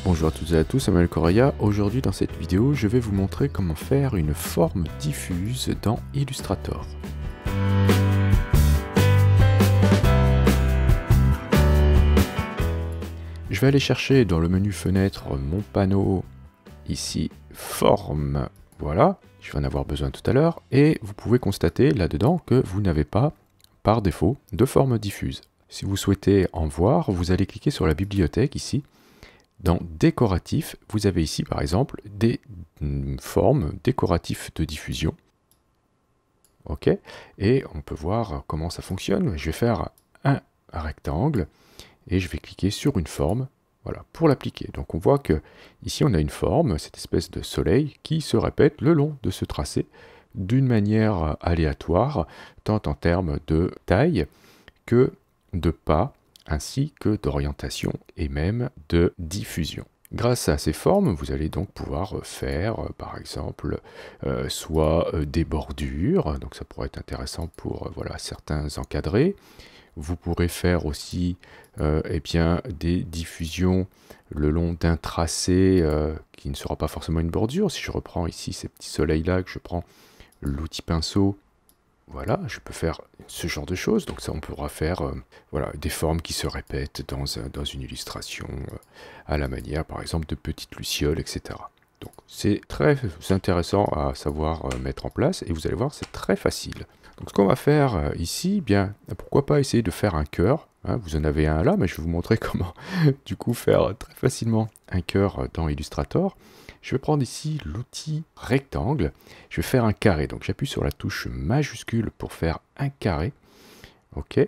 Bonjour à toutes et à tous, Samuel Correa. Aujourd'hui dans cette vidéo, je vais vous montrer comment faire une forme diffuse dans Illustrator. Je vais aller chercher dans le menu fenêtre mon panneau, ici, forme, voilà, je vais en avoir besoin tout à l'heure, et vous pouvez constater là-dedans que vous n'avez pas, par défaut, de forme diffuse. Si vous souhaitez en voir, vous allez cliquer sur la bibliothèque ici. Dans décoratif, vous avez ici par exemple des formes décoratives de diffusion. Ok, et on peut voir comment ça fonctionne. Je vais faire un rectangle et je vais cliquer sur une forme, voilà, pour l'appliquer. Donc on voit que ici on a une forme, cette espèce de soleil qui se répète le long de ce tracé d'une manière aléatoire, tant en termes de taille que de pas, ainsi que d'orientation et même de diffusion. Grâce à ces formes, vous allez donc pouvoir faire, par exemple, soit des bordures, donc ça pourrait être intéressant pour voilà, certains encadrés. Vous pourrez faire aussi eh bien, des diffusions le long d'un tracé qui ne sera pas forcément une bordure. Si je reprends ici ces petits soleils-là, que je prends l'outil pinceau, voilà, je peux faire ce genre de choses. Donc ça, on pourra faire voilà, des formes qui se répètent dans une illustration, à la manière, par exemple, de petites lucioles, etc. Donc c'est très intéressant à savoir mettre en place, et vous allez voir, c'est très facile. Donc ce qu'on va faire ici, bien, pourquoi pas essayer de faire un cœur, hein, vous en avez un là, mais je vais vous montrer comment, du coup, faire très facilement un cœur dans Illustrator. Je vais prendre ici l'outil rectangle, je vais faire un carré, donc j'appuie sur la touche majuscule pour faire un carré. Ok,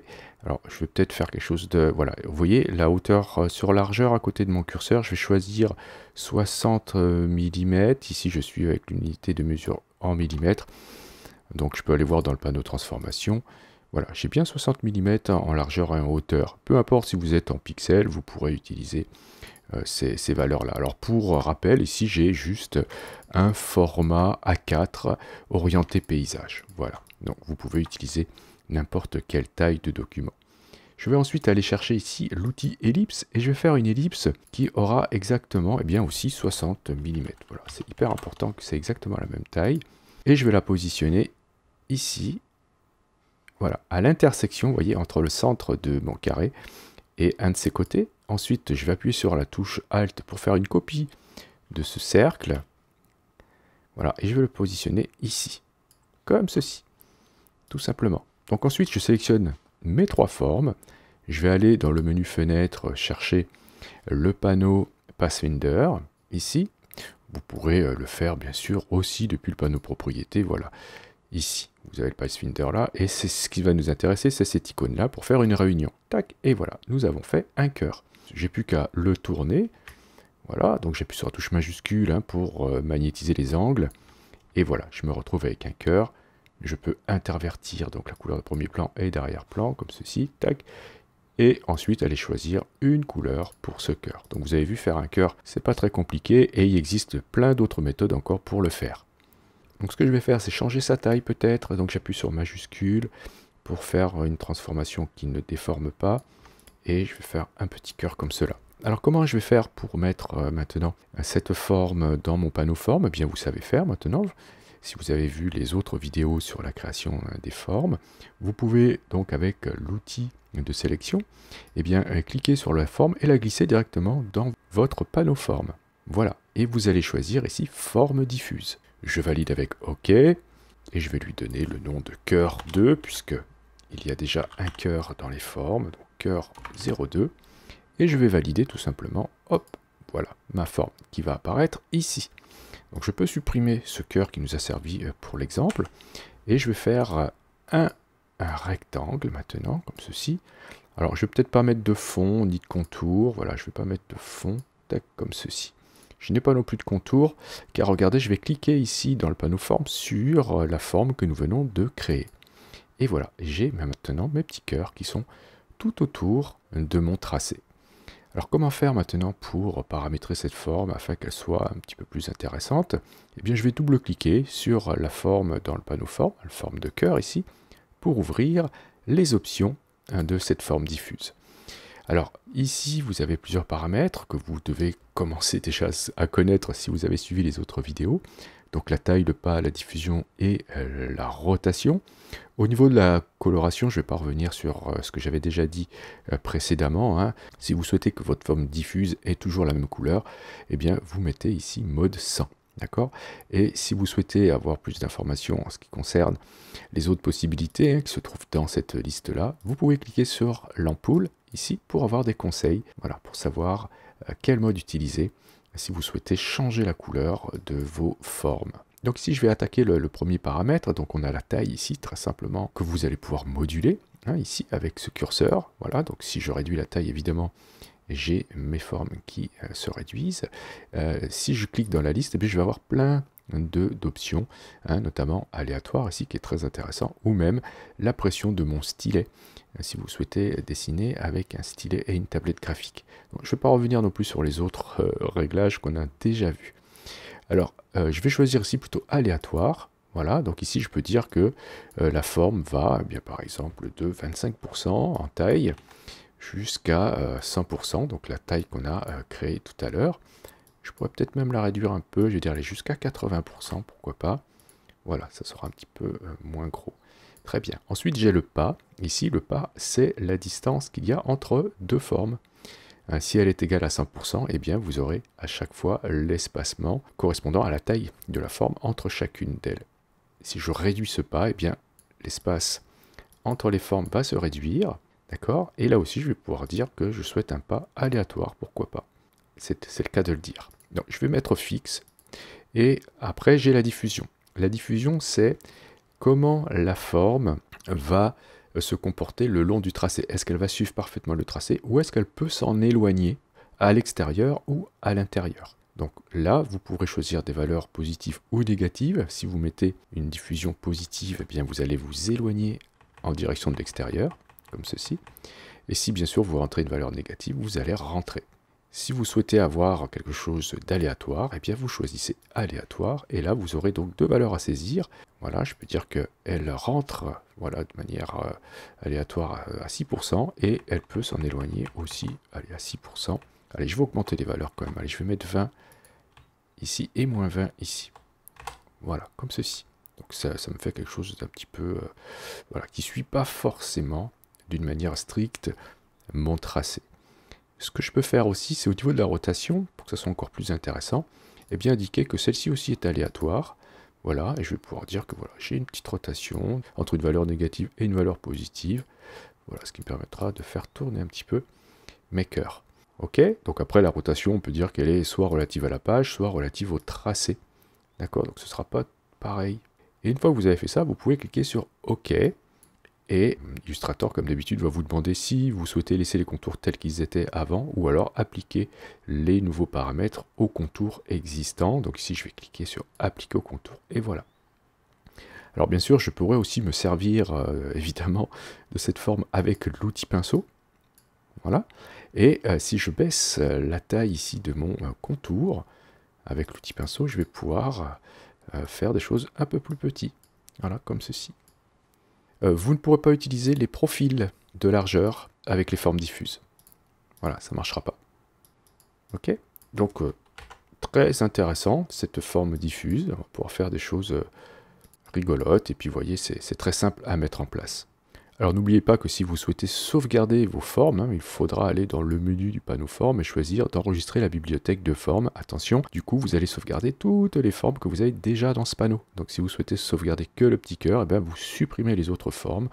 alors je vais peut-être faire quelque chose de... Voilà, vous voyez la hauteur sur largeur à côté de mon curseur, je vais choisir 60 mm, ici je suis avec l'unité de mesure en millimètres, donc je peux aller voir dans le panneau transformation. Voilà, j'ai bien 60 mm en largeur et en hauteur, peu importe si vous êtes en pixels, vous pourrez utiliser ces valeurs-là. Alors pour rappel, ici j'ai juste un format A4 orienté paysage. Voilà, donc vous pouvez utiliser n'importe quelle taille de document. Je vais ensuite aller chercher ici l'outil ellipse et je vais faire une ellipse qui aura exactement, eh bien aussi 60 mm. Voilà, c'est hyper important que c'est exactement la même taille. Et je vais la positionner ici, voilà, à l'intersection, vous voyez, entre le centre de mon carré et un de ses côtés. Ensuite, je vais appuyer sur la touche Alt pour faire une copie de ce cercle. Voilà, et je vais le positionner ici, comme ceci, tout simplement. Donc ensuite, je sélectionne mes trois formes. Je vais aller dans le menu fenêtre, chercher le panneau Pathfinder, ici. Vous pourrez le faire, bien sûr, aussi depuis le panneau propriété, voilà, ici. Vous avez le Pathfinder là, et c'est ce qui va nous intéresser, c'est cette icône-là pour faire une réunion. Tac, et voilà, nous avons fait un cœur. J'ai plus qu'à le tourner. Voilà, donc j'appuie sur la touche majuscule hein, pour magnétiser les angles. Et voilà, je me retrouve avec un cœur. Je peux intervertir donc la couleur de premier plan et d'arrière-plan, comme ceci. Tac. Et ensuite aller choisir une couleur pour ce cœur. Donc vous avez vu, faire un cœur, c'est pas très compliqué, et il existe plein d'autres méthodes encore pour le faire. Donc ce que je vais faire, c'est changer sa taille peut-être. Donc j'appuie sur majuscule pour faire une transformation qui ne déforme pas. Et je vais faire un petit cœur comme cela. Alors comment je vais faire pour mettre maintenant cette forme dans mon panneau forme? Eh bien vous savez faire maintenant. Si vous avez vu les autres vidéos sur la création des formes, vous pouvez donc avec l'outil de sélection, eh bien cliquer sur la forme et la glisser directement dans votre panneau forme. Voilà, et vous allez choisir ici forme diffuse. Je valide avec OK, et je vais lui donner le nom de cœur 2, puisque il y a déjà un cœur dans les formes, donc cœur 02, et je vais valider tout simplement, hop, voilà, ma forme qui va apparaître ici. Donc je peux supprimer ce cœur qui nous a servi pour l'exemple, et je vais faire un rectangle maintenant, comme ceci. Alors je vais peut-être pas mettre de fond, ni de contour, voilà, je vais pas mettre de fond, tac, comme ceci. Je n'ai pas non plus de contour, car regardez, je vais cliquer ici dans le panneau forme sur la forme que nous venons de créer. Et voilà, j'ai maintenant mes petits cœurs qui sont tout autour de mon tracé. Alors comment faire maintenant pour paramétrer cette forme afin qu'elle soit un petit peu plus intéressante? Eh bien je vais double-cliquer sur la forme dans le panneau forme, la forme de cœur ici, pour ouvrir les options de cette forme diffuse. Alors ici, vous avez plusieurs paramètres que vous devez commencer déjà à connaître si vous avez suivi les autres vidéos. Donc la taille, le pas, la diffusion et la rotation. Au niveau de la coloration, je ne vais pas revenir sur ce que j'avais déjà dit précédemment, hein. Si vous souhaitez que votre forme diffuse ait toujours la même couleur, eh bien vous mettez ici mode 100. D'accord? Et si vous souhaitez avoir plus d'informations en ce qui concerne les autres possibilités, hein, qui se trouvent dans cette liste-là, vous pouvez cliquer sur l'ampoule ici pour avoir des conseils, voilà, pour savoir quel mode utiliser si vous souhaitez changer la couleur de vos formes. Donc ici je vais attaquer le premier paramètre, donc on a la taille ici très simplement que vous allez pouvoir moduler, hein, ici avec ce curseur. Voilà, donc si je réduis la taille évidemment, j'ai mes formes qui se réduisent. Si je clique dans la liste, eh bien, je vais avoir plein d'options, hein, notamment aléatoire ici qui est très intéressant, ou même la pression de mon stylet, si vous souhaitez dessiner avec un stylet et une tablette graphique. Donc, je ne vais pas revenir non plus sur les autres réglages qu'on a déjà vus. Alors, je vais choisir ici plutôt aléatoire. Voilà, donc ici je peux dire que la forme va, eh bien, par exemple, de 25% en taille jusqu'à 100%, donc la taille qu'on a créée tout à l'heure. Je pourrais peut-être même la réduire un peu, je vais dire aller jusqu'à 80%, pourquoi pas. Voilà, ça sera un petit peu moins gros. Très bien. Ensuite, j'ai le pas. Ici, le pas, c'est la distance qu'il y a entre deux formes. Si elle est égale à 100%, eh bien, vous aurez à chaque fois l'espacement correspondant à la taille de la forme entre chacune d'elles. Si je réduis ce pas, eh bien, l'espace entre les formes va se réduire. D'accord? Et là aussi, je vais pouvoir dire que je souhaite un pas aléatoire, pourquoi pas. C'est le cas de le dire. Donc, je vais mettre fixe. Et après, j'ai la diffusion. La diffusion, c'est comment la forme va se comporter le long du tracé. Est-ce qu'elle va suivre parfaitement le tracé ou est-ce qu'elle peut s'en éloigner à l'extérieur ou à l'intérieur? Donc là, vous pourrez choisir des valeurs positives ou négatives. Si vous mettez une diffusion positive, eh bien, vous allez vous éloigner en direction de l'extérieur, comme ceci. Et si bien sûr vous rentrez une valeur négative, vous allez rentrer. Si vous souhaitez avoir quelque chose d'aléatoire, eh bien vous choisissez aléatoire, et là vous aurez donc deux valeurs à saisir. Voilà, je peux dire qu'elle rentre, voilà, de manière aléatoire à 6%, et elle peut s'en éloigner aussi, allez, à 6%. Allez, je vais augmenter les valeurs quand même. Allez, je vais mettre 20 ici et moins 20 ici. Voilà, comme ceci. Donc ça me fait quelque chose d'un petit peu, voilà, qui ne suit pas forcément d'une manière stricte mon tracé. Ce que je peux faire aussi, c'est au niveau de la rotation, pour que ça soit encore plus intéressant, eh bien indiquer que celle-ci aussi est aléatoire. Voilà, et je vais pouvoir dire que voilà, j'ai une petite rotation entre une valeur négative et une valeur positive. Voilà, ce qui me permettra de faire tourner un petit peu mes cœurs. Ok, donc après la rotation, on peut dire qu'elle est soit relative à la page, soit relative au tracé. D'accord, donc ce ne sera pas pareil. Et une fois que vous avez fait ça, vous pouvez cliquer sur OK. Et Illustrator, comme d'habitude, va vous demander si vous souhaitez laisser les contours tels qu'ils étaient avant ou alors appliquer les nouveaux paramètres aux contours existants. Donc ici, je vais cliquer sur Appliquer aux contours et voilà. Alors bien sûr, je pourrais aussi me servir évidemment de cette forme avec l'outil pinceau. Voilà. Et si je baisse la taille ici de mon contour avec l'outil pinceau, je vais pouvoir faire des choses un peu plus petites. Voilà, comme ceci. Vous ne pourrez pas utiliser les profils de largeur avec les formes diffuses. Voilà, ça ne marchera pas. Ok? Donc, très intéressant, cette forme diffuse. On va pouvoir faire des choses rigolotes. Et puis, vous voyez, c'est très simple à mettre en place. Alors, n'oubliez pas que si vous souhaitez sauvegarder vos formes, hein, il faudra aller dans le menu du panneau forme et choisir d'enregistrer la bibliothèque de formes. Attention, du coup, vous allez sauvegarder toutes les formes que vous avez déjà dans ce panneau. Donc, si vous souhaitez sauvegarder que le petit cœur, eh bien, vous supprimez les autres formes.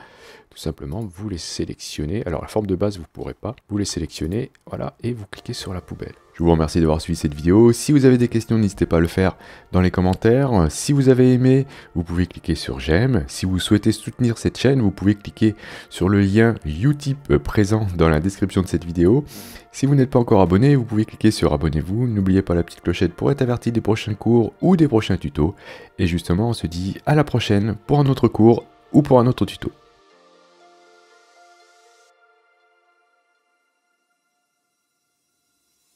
Tout simplement, vous les sélectionnez. Alors, la forme de base, vous ne pourrez pas. Vous les sélectionnez, voilà, et vous cliquez sur la poubelle. Je vous remercie d'avoir suivi cette vidéo. Si vous avez des questions, n'hésitez pas à le faire dans les commentaires. Si vous avez aimé, vous pouvez cliquer sur j'aime. Si vous souhaitez soutenir cette chaîne, vous pouvez cliquer sur le lien Utip présent dans la description de cette vidéo. Si vous n'êtes pas encore abonné, vous pouvez cliquer sur abonnez-vous. N'oubliez pas la petite clochette pour être averti des prochains cours ou des prochains tutos. Et justement, on se dit à la prochaine pour un autre cours ou pour un autre tuto.